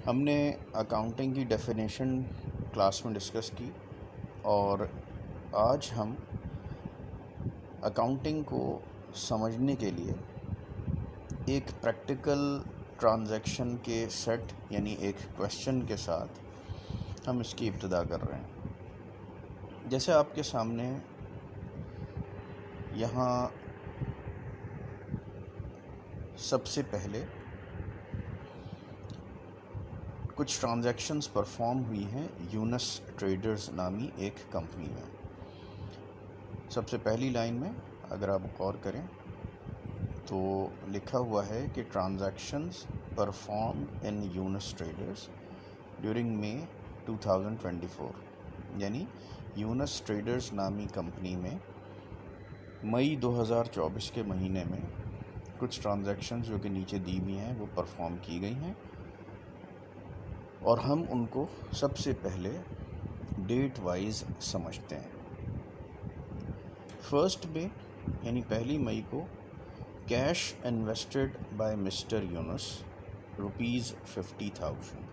ہم نے اکاؤنٹنگ کی ڈیفینیشن کلاس میں ڈسکس کی، اور آج ہم اکاؤنٹنگ کو سمجھنے کے لیے ایک پریکٹیکل ٹرانزیکشن کے سیٹ یعنی ایک کویشچن کے ساتھ ہم اس کی ابتدا کر رہے ہیں۔ جیسے آپ کے سامنے یہاں سب سے پہلے کچھ ٹرانزیکشنز پرفارم ہوئی ہیں یونس ٹریڈرز نامی ایک کمپنی میں۔ سب سے پہلی لائن میں اگر آپ غور کریں تو لکھا ہوا ہے کہ ٹرانزیکشنز پرفارم ان یونس ٹریڈرز ڈیورنگ مئی 2024، یعنی یونس ٹریڈرز نامی کمپنی میں مئی 2024 کے مہینے میں کچھ ٹرانزیکشنز جو کہ نیچے دی ہوئی ہیں وہ پرفارم کی گئی ہیں، اور ہم ان کو سب سے پہلے ڈیٹ وائز سمجھتے ہیں۔ فرسٹ میں یعنی پہلی مئی کو cash invested by mister Younus ₹50,000۔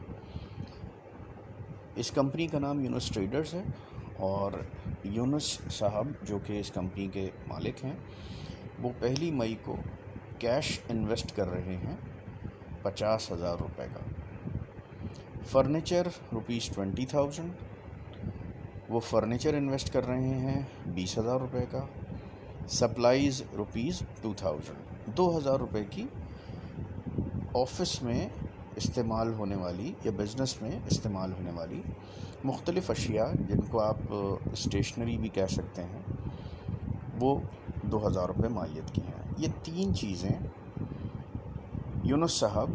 اس کمپنی کا نام یونس ٹریڈرز ہے، اور یونس صاحب جو کہ اس کمپنی کے مالک ہیں وہ پہلی مئی کو کیش انویسٹ کر رہے ہیں ₹50,000 کا۔ فرنیچر ₹20,000، وہ فرنیچر انویسٹ کر رہے ہیں ₹20,000 کا۔ سپلائز ₹2,000، ₹2,000 کی آفس میں استعمال ہونے والی یا بزنس میں استعمال ہونے والی مختلف اشیاء جن کو آپ اسٹیشنری بھی کہہ سکتے ہیں، وہ ₹2,000 مالیت کی ہیں۔ یہ تین چیزیں یونس صاحب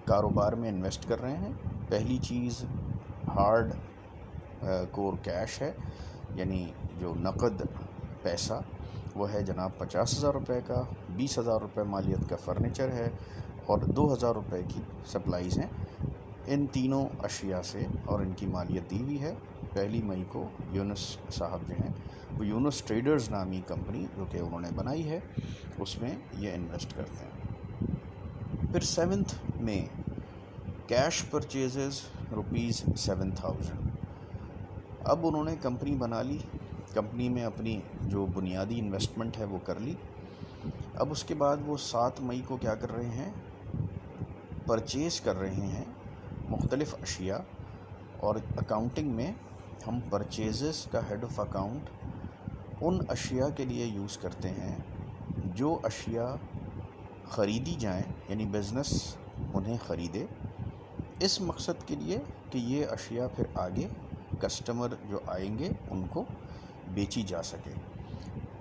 کاروبار میں انویسٹ کر رہے ہیں۔ پہلی چیز ہارڈ کور کیش ہے، یعنی جو نقد پیسہ وہ ہے جناب ₹50,000 کا، ₹20,000 مالیت کا فرنیچر ہے، اور ₹2,000 کی سپلائز ہیں۔ ان تینوں اشیاء سے اور ان کی مالیت دی ہوئی ہے۔ پہلی مئی کو یونس صاحب جو ہیں وہ یونس ٹریڈرز نامی کمپنی جو کہ انہوں نے بنائی ہے اس میں یہ انویسٹ کرتے ہیں۔ پھر 7 میں کیش پرچیزز ₹7,000۔ اب انہوں نے کمپنی بنا لی، کمپنی میں اپنی جو بنیادی انویسٹمنٹ ہے وہ کر لی۔ اب اس کے بعد وہ 7 مئی کو کیا کر رہے ہیں، پرچیز کر رہے ہیں مختلف اشیاء، اور اکاؤنٹنگ میں ہم پرچیزز کا ہیڈ آف اکاؤنٹ ان اشیاء کے لیے یوز کرتے ہیں جو اشیاء خریدی جائیں، یعنی بزنس انہیں خریدے اس مقصد کے لیے کہ یہ اشیاء پھر آگے کسٹمر جو آئیں گے ان کو بیچی جا سکے۔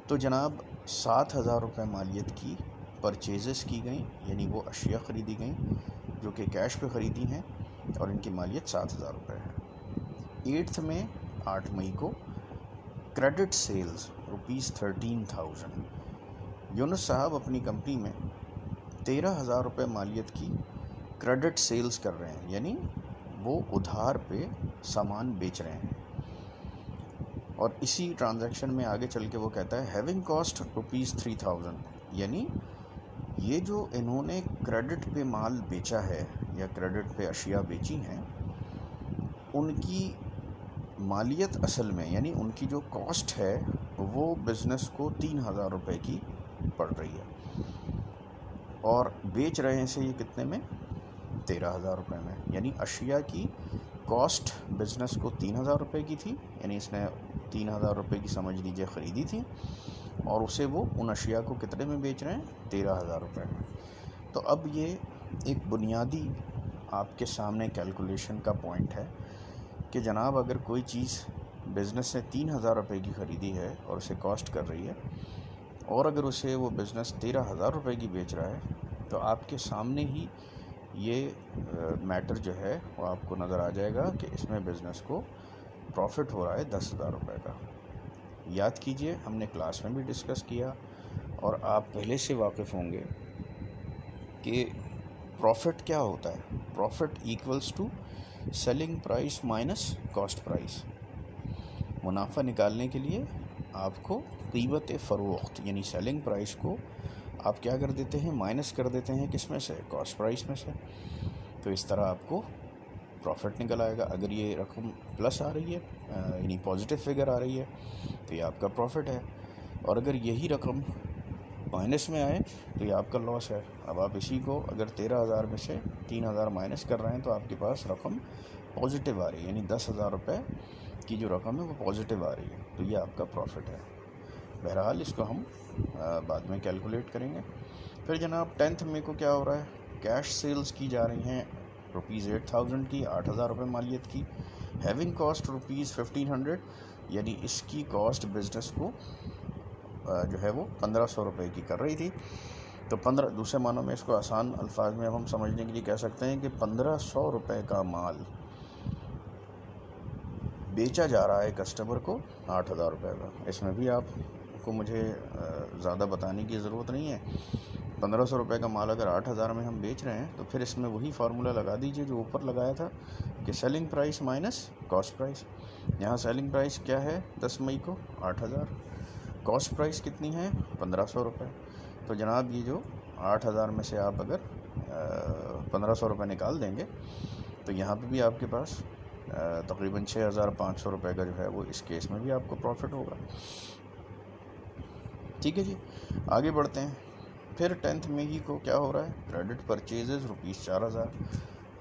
تو جناب ₹7,000 مالیت کی پرچیزز کی گئیں، یعنی وہ اشیاء خریدی گئیں جو کہ کیش پہ خریدی ہیں، اور ان کی مالیت ₹7,000 ہے۔ 8 میں 8 مئی کو کریڈٹ سیلز ₹13,000۔ یونس صاحب اپنی کمپنی میں ₹13,000 مالیت کی کریڈٹ سیلز کر رہے ہیں، یعنی وہ ادھار پہ سامان بیچ رہے ہیں۔ اور اسی ٹرانزیکشن میں آگے چل کے وہ کہتا ہے ہیونگ کاسٹ ₹3,000، یعنی یہ جو انہوں نے کریڈٹ پہ مال بیچا ہے یا کریڈٹ پہ اشیاء بیچی ہیں ان کی مالیت اصل میں یعنی ان کی جو کاسٹ ہے وہ بزنس کو ₹3,000 کی پڑ رہی ہے، اور بیچ رہے ہیں سے یہ کتنے میں، ₹13,000 میں۔ یعنی اشیاء کی کاسٹ بزنس کو ₹3,000 کی تھی، یعنی اس نے ₹3,000 کی سمجھ لیجیے خریدی تھی، اور اسے وہ ان اشیاء کو کتنے میں بیچ رہے ہیں، ₹13,000 میں۔ تو اب یہ ایک بنیادی آپ کے سامنے کیلکولیشن کا پوائنٹ ہے کہ جناب اگر کوئی چیز بزنس نے ₹3,000 کی خریدی ہے اور اسے کاسٹ کر رہی ہے، اور اگر اسے وہ بزنس ₹13,000 کی بیچ رہا ہے، تو آپ کے سامنے ہی یہ میٹر جو ہے وہ آپ کو نظر آ جائے گا کہ اس میں بزنس کو پروفٹ ہو رہا ہے ₹10,000 کا۔ یاد کیجئے ہم نے کلاس میں بھی ڈسکس کیا، اور آپ پہلے سے واقف ہوں گے کہ پروفٹ کیا ہوتا ہے۔ Profit equals to selling price minus cost price. منافع نکالنے کے لیے آپ کو قیمت فروخت یعنی سیلنگ پرائس کو آپ کیا کر دیتے ہیں، مائنس کر دیتے ہیں کس میں سے، کاسٹ پرائس میں سے۔ تو اس طرح آپ کو پروفٹ نکل آئے گا. اگر یہ رقم پلس آ رہی ہے یعنی پازیٹیو فگر آ رہی ہے تو یہ آپ کا پروفٹ ہے, اور اگر یہی رقم مائنس میں آئے تو یہ آپ کا لاس ہے. اب آپ اسی کو اگر 13,000 میں سے 3,000 مائنس کر رہے ہیں تو آپ کے پاس رقم پازیٹیو آ رہی ہے, یعنی 10,000 روپے کی جو رقم ہے وہ پازیٹیو آ رہی ہے, تو یہ آپ کا پروفٹ ہے. بہرحال اس کو ہم بعد میں کیلکولیٹ کریں گے. پھر جناب 10th مئی کو کیا ہو رہا ہے, کیش سیلز کی جا رہی ہیں ₹8,000 کی, 8,000 روپے مالیت کی. ہیونگ کاسٹ ₹1,500, یعنی اس کی کاسٹ بزنس کو جو ہے وہ 1,500 روپے کی کر رہی تھی. تو دوسرے معنوں میں اس کو آسان الفاظ میں ہم سمجھنے کے لیے کہہ سکتے ہیں کہ 1,500 روپے کا مال بیچا جا رہا ہے کسٹمر کو 8,000 روپے کا. اس میں بھی آپ کو مجھے زیادہ بتانے کی ضرورت نہیں ہے. 1,500 روپے کا مال اگر 8,000 میں ہم بیچ رہے ہیں تو پھر اس میں وہی فارمولہ لگا دیجئے جو اوپر لگایا تھا کہ selling price minus cost price. یہاں سیلنگ پرائس کیا ہے 10 مئی کو 8,000, کاسٹ پرائس کتنی ہے 1,500 روپے. تو جناب یہ جو 8,000 میں سے آپ اگر 1,500 روپے نکال دیں گے تو یہاں پہ بھی آپ کے پاس تقریباً 6,500 روپے کا جو ہے وہ اس کیس میں بھی آپ کو پروفٹ ہوگا. ٹھیک ہے جی, آگے بڑھتے ہیں. پھر 10th مئی کو کیا ہو رہا ہے, کریڈٹ پرچیزز ₹4,000.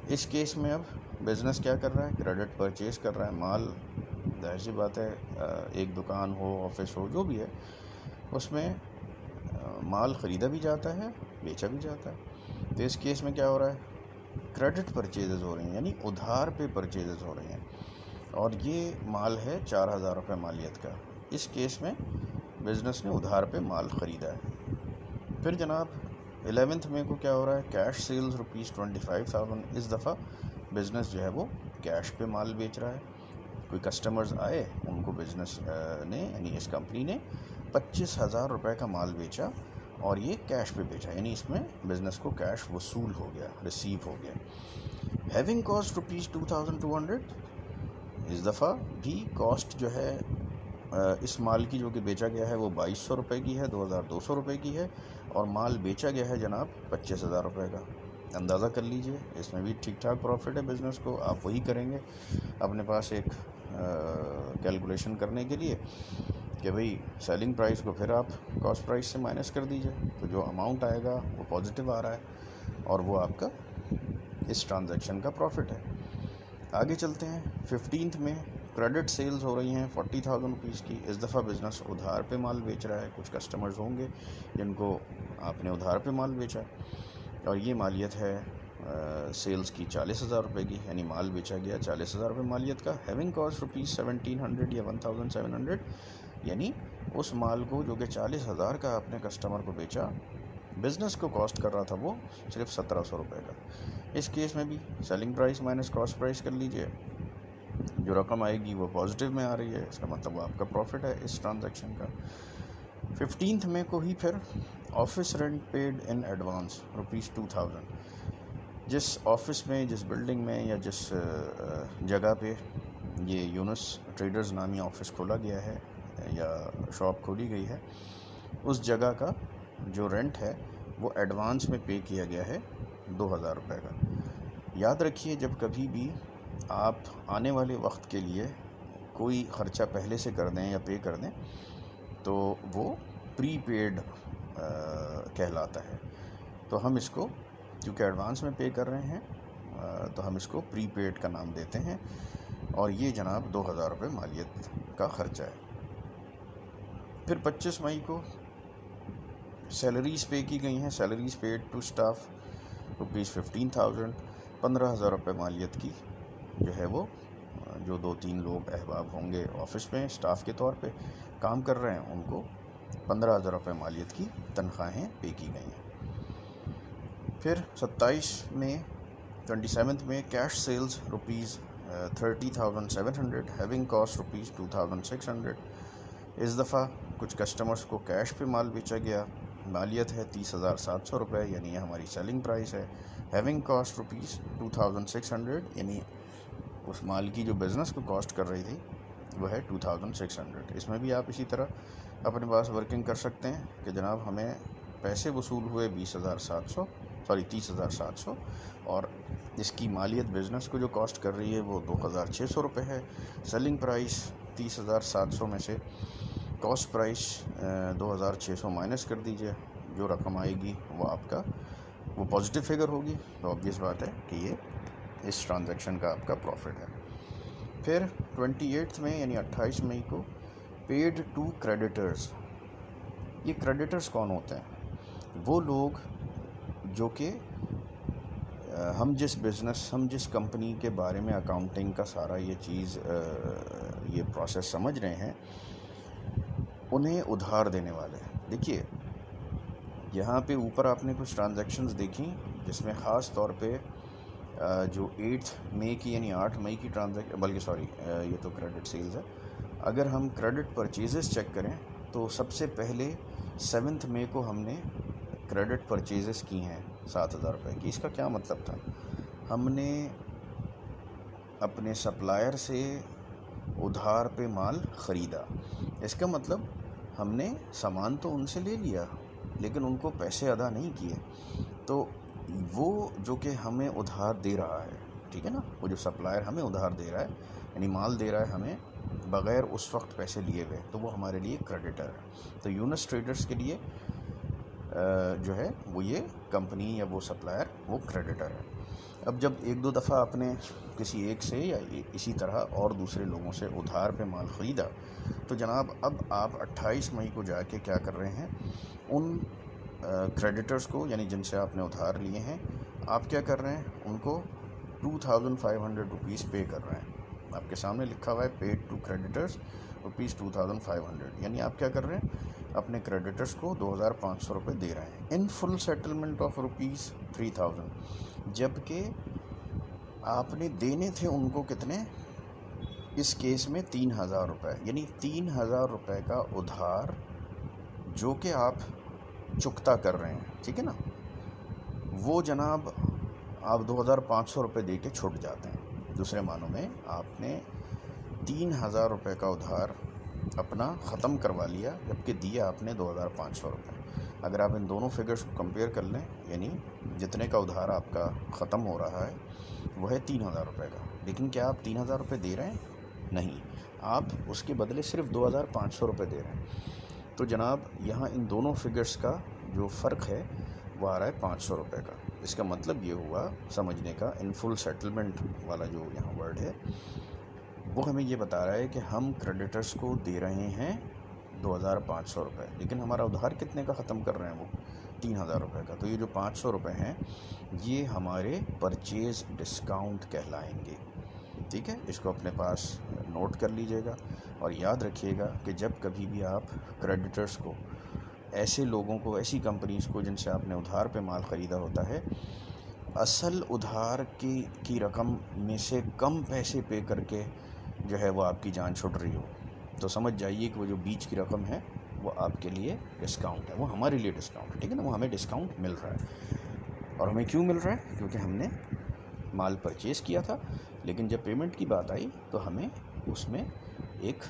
اس کیس میں اب بزنس کیا کر رہا ہے, کریڈٹ پرچیز کر رہا ہے مال. ظاہر سی بات ہے ایک دکان ہو, آفس ہو, جو بھی ہے اس میں مال خریدا بھی جاتا ہے, بیچا بھی جاتا ہے. تو اس کیس میں کیا ہو رہا ہے, کریڈٹ پرچیزز ہو رہی ہیں, یعنی ادھار پہ پرچیزز ہو رہی ہیں, اور یہ مال ہے 4,000 روپے مالیت کا. اس کیس میں بزنس نے ادھار پہ مال خریدا ہے. پھر جناب 11th مئی کو کیا ہو رہا ہے, کیش سیلز ₹25,000. اس دفعہ بزنس جو ہے وہ کیش پہ مال بیچ رہا ہے. کوئی کسٹمرز آئے, ان کو بزنس نے یعنی اس کمپنی نے 25,000 روپے کا مال بیچا اور یہ کیش پہ بیچا, یعنی اس میں بزنس کو کیش وصول ہو گیا, ریسیو ہو گیا. Having cost ₹2,200. اس دفعہ بھی کاسٹ جو ہے اس مال کی جو کہ بیچا گیا ہے وہ 2,200 روپے کی ہے, 2,200 روپے کی ہے, اور مال بیچا گیا ہے جناب 25,000 روپے کا. اندازہ کر لیجئے, اس میں بھی ٹھیک ٹھاک پروفٹ ہے بزنس کو. آپ وہی کریں گے اپنے پاس ایک کیلکولیشن کرنے کے لیے کہ بھئی سیلنگ پرائس کو پھر آپ کاسٹ پرائس سے مائنس کر دیجئے, تو جو اماؤنٹ آئے گا وہ پازیٹیو آ رہا ہے اور وہ آپ کا اس ٹرانزیکشن کا پروفٹ ہے. آگے چلتے ہیں. 15th میں کریڈٹ سیلز ہو رہی ہیں 40,000 روپیز کی. اس دفعہ بزنس ادھار پہ مال بیچ رہا ہے. کچھ کسٹمرز ہوں گے جن کو آپ نے ادھار پہ مال بیچا, اور یہ مالیت ہے سیلز کی 40,000 روپے کی, یعنی مال بیچا گیا 40,000 روپے مالیت کا. ہیونگ کاسٹ ₹1,700 یا 1,700, یعنی اس مال کو جو کہ 40,000 کا آپ نے کسٹمر کو بیچا, بزنس کو کاسٹ کر رہا تھا وہ صرف 1,700 روپے کا. اس کیس میں بھی selling price minus cost price کر لیجئے, جو رقم آئے گی وہ پازیٹیو میں آ رہی ہے, اس کا مطلب وہ آپ کا پروفٹ ہے اس ٹرانزیکشن کا. 15th مئی کو ہی پھر office rent paid in advance ₹2,000. جس آفس میں, جس بلڈنگ میں یا جس جگہ پہ یہ یونس ٹریڈرز نامی آفس کھولا گیا ہے یا شاپ کھولی گئی ہے, اس جگہ کا جو رینٹ ہے وہ ایڈوانس میں پے کیا گیا ہے 2,000 روپے کا. یاد رکھیے جب کبھی بھی آپ آنے والے وقت کے لیے کوئی خرچہ پہلے سے کر دیں یا پے کر دیں تو وہ پری پیڈ کہلاتا ہے. تو ہم اس کو کیونکہ ایڈوانس میں پے کر رہے ہیں تو ہم اس کو پری پیڈ کا نام دیتے ہیں, اور یہ جناب 2,000 روپے مالیت کا خرچہ ہے. پھر 25 مئی کو سیلریز پے کی گئی ہیں. Salaries paid to staff ₹15,000. 15,000 روپے مالیت کی جو ہے وہ جو 2-3 لوگ احباب ہوں گے آفس میں اسٹاف کے طور پہ کام کر رہے ہیں, ان کو 15,000 روپے مالیت کی تنخواہیں پے کی گئی ہیں. پھر 27th میں کیش سیلز ₹30,700. Having cost ₹2,600. اس دفعہ کچھ کسٹمرز کو کیش پہ مال بیچا گیا, مالیت ہے 30,700 روپے, یعنی یہ ہماری سیلنگ پرائس ہے. ہیونگ کاسٹ ₹2,600, یعنی اس مال کی جو بزنس کو کاسٹ کر رہی تھی وہ ہے 2,600. اس میں بھی آپ اسی طرح اپنے پاس ورکنگ کر سکتے ہیں کہ جناب ہمیں پیسے وصول ہوئے 20,700, 30,700 اور اس کی مالیت بزنس کو جو کاسٹ کر رہی ہے وہ 2,600 روپے ہے. سیلنگ پرائس 30,700 میں سے کاسٹ پرائس 2,600 مائنس کر دیجئے, جو رقم آئے گی وہ آپ کا وہ پازیٹیو فگر ہوگی. تو obvious بات ہے کہ یہ اس ٹرانزیکشن کا آپ کا پروفٹ ہے. پھر 28 میں یعنی 28 مئی کو پیڈ ٹو کریڈیٹرز. یہ کریڈیٹرز کون ہوتے ہیں؟ وہ لوگ جو کہ ہم جس کمپنی کے بارے میں اکاؤنٹنگ کا سارا یہ پروسیس سمجھ رہے ہیں, انہیں ادھار دینے والے ہیں. دیکھیے یہاں پہ اوپر آپ نے کچھ ٹرانزیکشنز دیکھیں جس میں خاص طور پہ جو 8 مئی کی یعنی 8 مئی کی ٹرانزیکشن, بلکہ یہ تو کریڈٹ سیلز ہے. اگر ہم کریڈٹ پرچیزز چیک کریں تو سب سے پہلے 7 مئی کو ہم نے کریڈٹ پرچیزز کی ہیں 7,000 روپے کی. اس کا کیا مطلب تھا؟ ہم نے اپنے سپلائر سے ادھار پہ مال خریدا. اس کا مطلب ہم نے سامان تو ان سے لے لیا لیکن ان کو پیسے ادا نہیں کیے. تو وہ جو کہ ہمیں ادھار دے رہا ہے, ٹھیک ہے نا, وہ جو سپلائر ہمیں ادھار دے رہا ہے یعنی مال دے رہا ہے ہمیں بغیر اس وقت پیسے لیے ہوئے, تو وہ ہمارے لیے کریڈیٹر ہے. تو یونس ٹریڈرز کے لیے جو ہے وہ یہ کمپنی یا وہ سپلائر وہ کریڈیٹر ہے. اب جب 1-2 دفعہ آپ نے کسی ایک سے یا اسی طرح اور دوسرے لوگوں سے ادھار پہ مال خریدا تو جناب اب آپ 28 مئی کو جا کے کیا کر رہے ہیں, ان کریڈیٹرز کو یعنی جن سے آپ نے ادھار لیے ہیں آپ کیا کر رہے ہیں, ان کو 2,500 روپیز پے کر رہے ہیں. آپ کے سامنے لکھا ہوا ہے پیڈ ٹو کریڈیٹرز روپیز 2,500, یعنی آپ کیا کر رہے ہیں, اپنے کریڈیٹرز کو 2,500 روپے دے رہے ہیں ان فل سیٹلمنٹ آف روپیز 3,000, جبکہ آپ نے دینے تھے ان کو کتنے, اس کیس میں 3,000 روپے, یعنی 3,000 روپے کا ادھار جو کہ آپ چکتا کر رہے ہیں, ٹھیک ہے نا, وہ جناب آپ 2,500 روپے دے کے چھوٹ جاتے ہیں. دوسرے معنوں میں آپ نے 3,000 روپے کا ادھار اپنا ختم کروا لیا جبکہ دیا آپ نے 2,500 روپے. اگر آپ ان دونوں فگرز کو کمپیئر کر لیں یعنی جتنے کا ادھار آپ کا ختم ہو رہا ہے وہ ہے 3,000 روپے کا, لیکن کیا آپ 3,000 روپے دے رہے ہیں؟ نہیں, آپ اس کے بدلے صرف 2,500 روپے دے رہے ہیں. تو جناب یہاں ان دونوں فگرز کا جو فرق ہے وہ آ رہا ہے 500 روپے کا. اس کا مطلب یہ ہوا سمجھنے کا, ان فل سیٹلمنٹ والا جو یہاں ورڈ ہے وہ ہمیں یہ بتا رہا ہے کہ ہم کریڈیٹرز کو دے رہے ہیں 2,500 روپے, لیکن ہمارا ادھار کتنے کا ختم کر رہے ہیں, وہ 3,000 روپے کا. تو یہ جو 500 روپے ہیں یہ ہمارے پرچیز ڈسکاؤنٹ کہلائیں گے. ٹھیک ہے, اس کو اپنے پاس نوٹ کر لیجئے گا اور یاد رکھیے گا کہ جب کبھی بھی آپ کریڈیٹرز کو, ایسے لوگوں کو, ایسی کمپنیز کو جن سے آپ نے ادھار پہ مال خریدا ہوتا ہے, اصل ادھار کی رقم میں سے کم پیسے پے کر کے جو ہے وہ آپ کی جان چھوٹ رہی ہو, تو سمجھ جائیے کہ وہ جو بیچ کی رقم ہے وہ آپ کے لیے ڈسکاؤنٹ ہے, وہ ہمارے لیے ڈسکاؤنٹ ہے. ٹھیک ہے نا, وہ ہمیں ڈسکاؤنٹ مل رہا ہے. اور ہمیں کیوں مل رہا ہے؟ کیونکہ ہم نے مال پرچیز کیا تھا, لیکن جب پیمنٹ کی بات آئی تو ہمیں اس میں ایک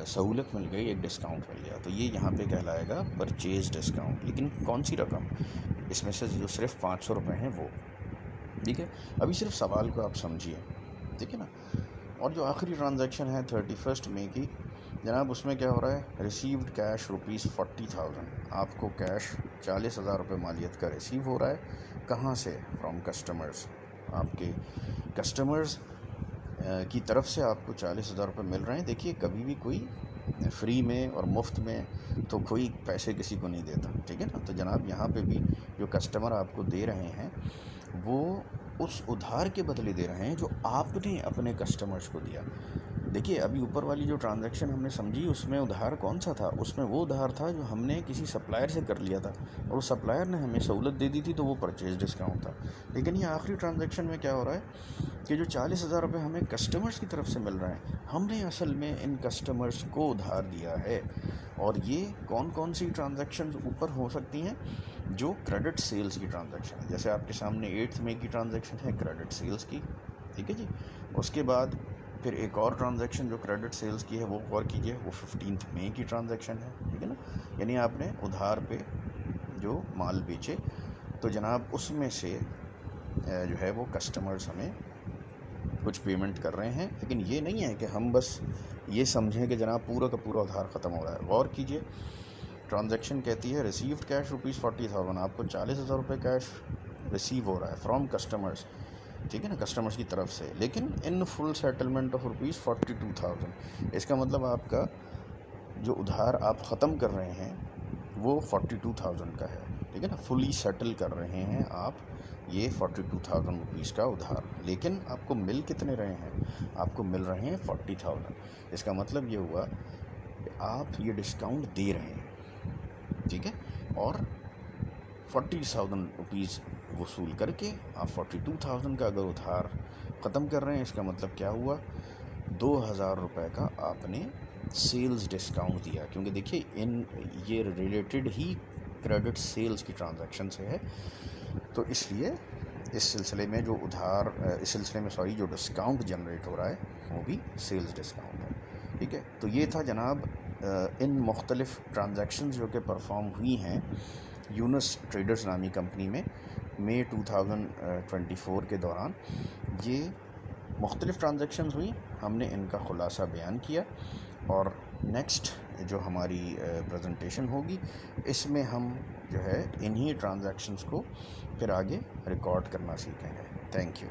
سہولت مل گئی, ایک ڈسکاؤنٹ مل گیا. تو یہ یہاں پہ کہلائے گا پرچیز ڈسکاؤنٹ. لیکن کون سی رقم؟ اس میں سے جو صرف 500 روپے ہیں وہ. ٹھیک ہے, ابھی صرف سوال کو آپ سمجھیے, ٹھیک ہے نا. اور جو آخری ٹرانزیکشن ہے 31 مئی کی, جناب اس میں کیا ہو رہا ہے, ریسیوڈ کیش روپیز 40,000. آپ کو کیش 40,000 روپے مالیت کا ریسیو ہو رہا ہے. کہاں سے؟ From customers. آپ کے کسٹمرز کی طرف سے آپ کو 40,000 روپے مل رہے ہیں. دیکھیے کبھی بھی کوئی فری میں اور مفت میں تو کوئی پیسے کسی کو نہیں دیتا, ٹھیک ہے نا. تو جناب یہاں پہ بھی جو کسٹمر آپ کو دے رہے ہیں وہ اس ادھار کے بدلے دے رہے ہیں جو آپ نے اپنے کسٹمرز کو دیا. دیکھیے ابھی اوپر والی جو ٹرانزیکشن ہم نے سمجھی اس میں ادھار کون سا تھا, اس میں وہ ادھار تھا جو ہم نے کسی سپلائر سے کر لیا تھا اور اس سپلائر نے ہمیں سہولت دے دی تھی, تو وہ پرچیز ڈسکاؤنٹ تھا. لیکن یہ آخری ٹرانزیکشن میں کیا ہو رہا ہے کہ جو 40,000 روپے ہمیں کسٹمرز کی طرف سے مل رہے ہیں, ہم نے اصل میں ان کسٹمرز کو ادھار دیا ہے. اور یہ کون سی ٹرانزیکشنز اوپر ہو سکتی ہیں؟ جو کریڈٹ سیلز کی ٹرانزیکشن ہے. جیسے آپ کے سامنے 8 مئی کی ٹرانزیکشن ہے کریڈٹ سیلز کی, ٹھیک ہے جی. اس کے بعد پھر ایک اور ٹرانزیکشن جو کریڈٹ سیلز کی ہے وہ غور کیجئے, وہ 15 مئی کی ٹرانزیکشن ہے, ٹھیک ہے نا. یعنی آپ نے ادھار پہ جو مال بیچے تو جناب اس میں سے جو ہے وہ کسٹمرز ہمیں کچھ پیمنٹ کر رہے ہیں، لیکن یہ نہیں ہے کہ ہم بس یہ سمجھیں کہ جناب پورا کا پورا ادھار ختم ہو رہا ہے۔ غور کیجئے، ٹرانزیکشن کہتی ہے ریسیوڈ کیش ₹40,000، آپ کو 40,000 روپے کیش ریسیو ہو رہا ہے فرام کسٹمرز، ٹھیک ہے نا، کسٹمرز کی طرف سے، لیکن ان فل سیٹلمنٹ آف ₹42,000۔ اس کا مطلب آپ کا جو ادھار آپ ختم کر رہے ہیں وہ 42,000 کا ہے، ٹھیک ہے نا، فلی سیٹل کر رہے ہیں آپ یہ 42,000 روپیز کا ادھار، لیکن آپ کو مل کتنے رہے ہیں؟ آپ کو مل رہے ہیں 40,000۔ اس کا مطلب یہ ہوا کہ آپ یہ ڈسکاؤنٹ دے رہے ہیں، ٹھیک ہے، اور 40,000 روپیز وصول کر کے آپ 42,000 کا اگر ادھار ختم کر رہے ہیں، اس کا مطلب کیا ہوا؟ 2,000 روپے کا آپ نے سیلز ڈسکاؤنٹ دیا، کیونکہ دیکھیے یہ ریلیٹڈ ہی کریڈٹ سیلز کی ٹرانزیکشن سے ہے، تو اس لیے اس سلسلے میں جو ڈسکاؤنٹ جنریٹ ہو رہا ہے وہ بھی سیلز ڈسکاؤنٹ ہے، ٹھیک ہے۔ تو یہ تھا جناب ان مختلف ٹرانزیکشنز جو کہ پرفارم ہوئی ہیں یونس ٹریڈرز نامی کمپنی میں مئی 2024 کے دوران۔ یہ مختلف ٹرانزیکشنز ہوئی، ہم نے ان کا خلاصہ بیان کیا، اور نیکسٹ جو ہماری پریزنٹیشن ہوگی اس میں ہم جو ہے انہی ٹرانزیکشنز کو پھر آگے ریکارڈ کرنا سیکھیں گے۔ Thank you.